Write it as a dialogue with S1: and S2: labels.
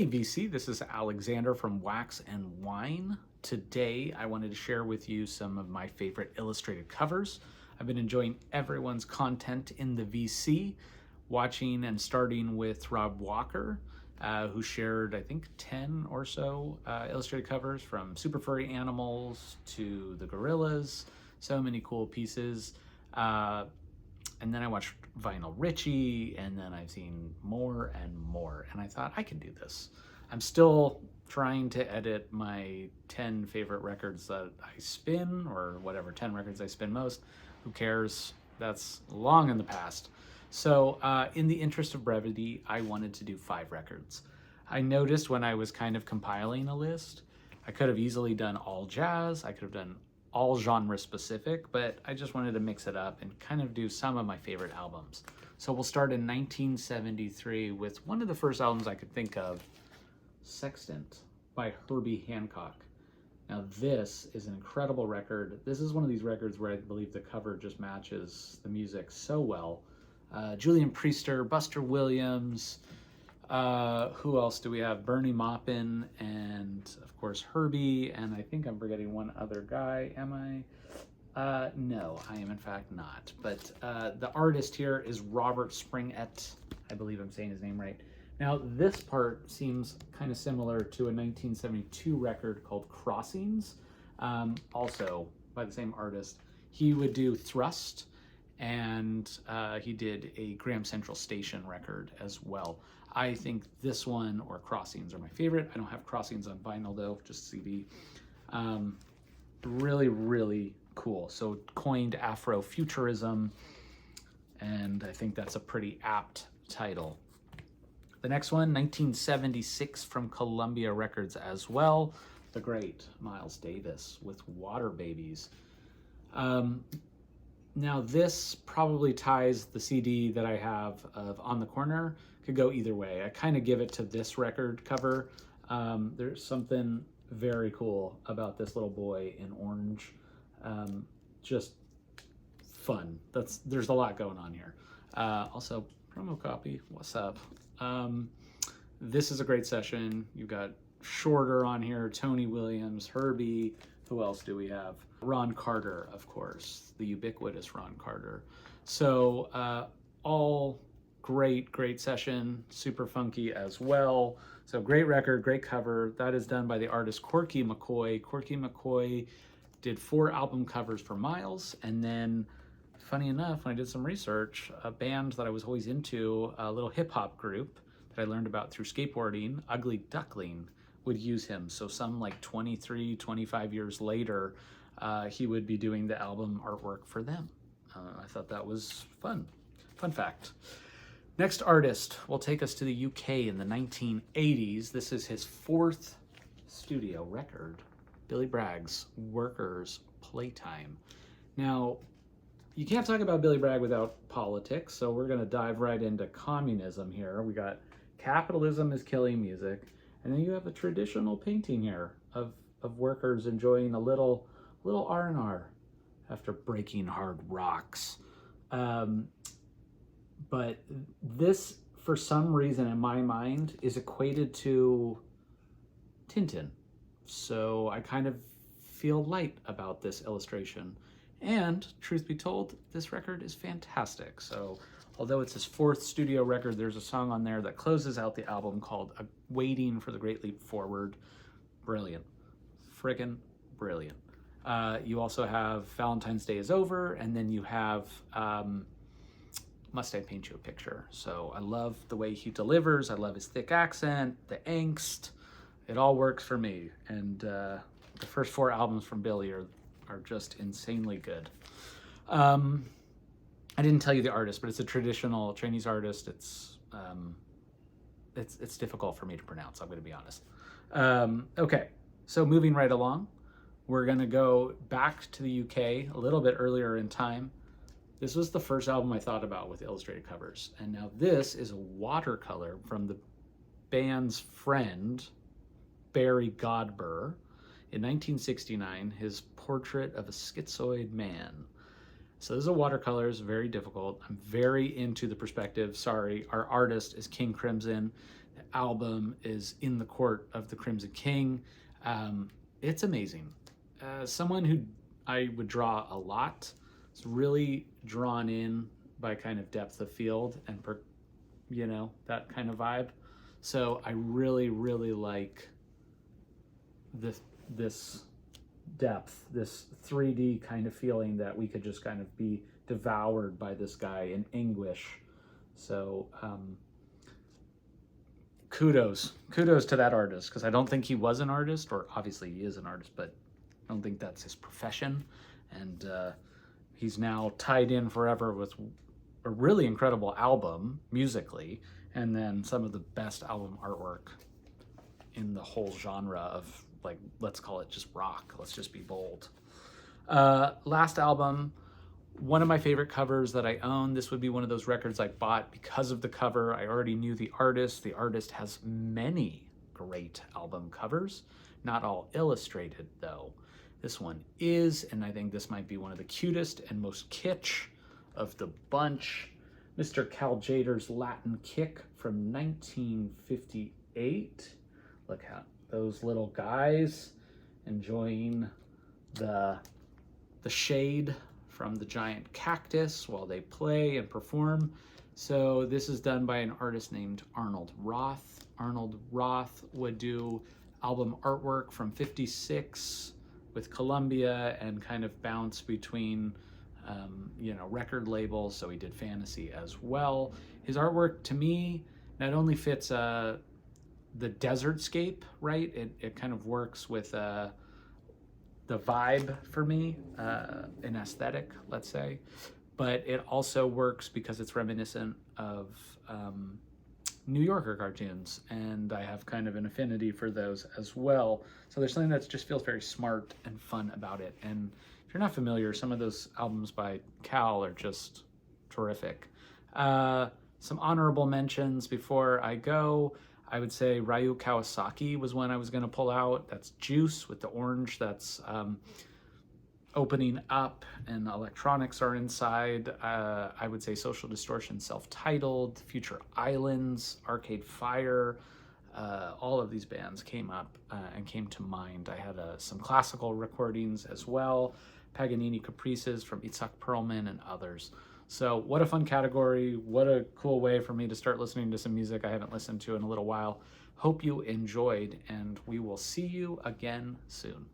S1: Hey VC, this is Alexander from Wax and Wine. Today I wanted to share with you some of my favorite illustrated covers. I've been enjoying everyone's content in the VC, watching and starting with Rob Walker, who shared, I think, 10 or so illustrated covers from super furry animals to the gorillas. So many cool pieces. And then I watched Vinyl Richie, and then I've seen more and more, and I thought I can do this. I'm still trying to edit my 10 favorite records that I spin, or whatever, 10 records I spin most. Who cares? That's long in the past. So in the interest of brevity, I wanted to do 5 records. I noticed when I was kind of compiling a list, I could have easily done all jazz, I could have done all genre specific, but I just wanted to mix it up and kind of do some of my favorite albums. So we'll start in 1973 with one of the first albums I could think of, Sextant by Herby Hancock. Now this is an incredible record. This is one of these records where I believe the cover just matches the music so well. Julian Priester, Buster Williams, who else do we have? Bernie Maupin, and of course Herbie, and I think I'm forgetting one other guy. Am I? No, I am in fact not. But the artist here is Robert Springett. I believe I'm saying his name right. Now this part seems kind of similar to a 1972 record called Crossings, also by the same artist. He would do Thrust, and he did a Graham Central Station record as well. I think this one or Crossings are my favorite. I don't have Crossings on vinyl though, just CD. Really, really cool. So coined Afrofuturism, and I think that's a pretty apt title. The next one, 1976 from Columbia Records as well. The great Miles Davis with Water Babies. Now this probably ties the CD that I have of On the Corner. Could go either way. I kind of give it to this record cover. There's something very cool about this little boy in orange. Just fun. There's a lot going on here. Also, promo copy, what's up? This is a great session. You've got Shorter on here, Tony Williams, Herbie. Who else do we have? Ron Carter, of course, the ubiquitous Ron Carter. So all great session, super funky as well. So great record, great cover. That is done by the artist Corky McCoy. Corky McCoy did 4 album covers for Miles, and then funny enough, when I did some research, a band that I was always into, a little hip hop group that I learned about through skateboarding, Ugly Duckling, would use him. So some like 23, 25 years later, he would be doing the album artwork for them. I thought that was fun. Fun fact. Next artist will take us to the UK in the 1980s. This is his 4th studio record, Billy Bragg's Workers' Playtime. Now, you can't talk about Billy Bragg without politics, so we're going to dive right into communism here. We got capitalism is killing music, and then you have a traditional painting here of workers enjoying a little R&R after breaking hard rocks. But this, for some reason in my mind, is equated to Tintin. So I kind of feel light about this illustration. And truth be told, this record is fantastic. So although it's his 4th studio record, there's a song on there that closes out the album called Waiting for the Great Leap Forward. Brilliant. Friggin' brilliant. You also have Valentine's Day is Over, and then you have Must I Paint You a Picture. So I love the way he delivers. I love his thick accent, the angst. It all works for me. And the first 4 albums from Billy are just insanely good. I didn't tell you the artist, but it's a traditional Chinese artist. It's difficult for me to pronounce, I'm going to be honest. Okay, so moving right along, we're going to go back to the UK a little bit earlier in time. This was the first album I thought about with illustrated covers, and now this is a watercolor from the band's friend, Barry Godber, in 1969, his Portrait of a Schizoid Man. So this is a watercolor, it's very difficult. I'm very into the perspective. Sorry, our artist is King Crimson. album is In the Court of the Crimson King. It's amazing. Someone who I would draw a lot, is really drawn in by kind of depth of field and that kind of vibe. So I really, really like this depth, this 3D kind of feeling that we could just kind of be devoured by this guy in anguish. So kudos to that artist, because I don't think he was an artist, or obviously he is an artist, but I don't think that's his profession. And he's now tied in forever with a really incredible album musically, and then some of the best album artwork in the whole genre of, like, let's call it just rock. Let's just be bold. Last album, one of my favorite covers that I own. This would be one of those records I bought because of the cover. I already knew the artist. The artist has many great album covers, not all illustrated though. This one is, and I think this might be one of the cutest and most kitsch of the bunch. Mr. Cal Jader's Latin Kick from 1958. Look at those little guys enjoying the shade from the giant cactus while they play and perform. So this is done by an artist named Arnold Roth. Arnold Roth would do album artwork from 56 with Columbia and kind of bounce between record labels. So he did fantasy as well. His artwork to me not only fits the desertscape, right? It kind of works with the vibe for me, an aesthetic, let's say, but it also works because it's reminiscent of New Yorker cartoons, and I have kind of an affinity for those as well. So there's something that just feels very smart and fun about it. And if you're not familiar, some of those albums by Cal are just terrific. Some honorable mentions before I go. I would say Ryu Kawasaki was one I was going to pull out. That's Juice with the orange that's opening up and electronics are inside. I would say Social Distortion self-titled, Future Islands, Arcade Fire. All of these bands came up and came to mind. I had some classical recordings as well, Paganini Caprices from Itzhak Perlman and others. So what a fun category. What a cool way for me to start listening to some music I haven't listened to in a little while. Hope you enjoyed, and we will see you again soon.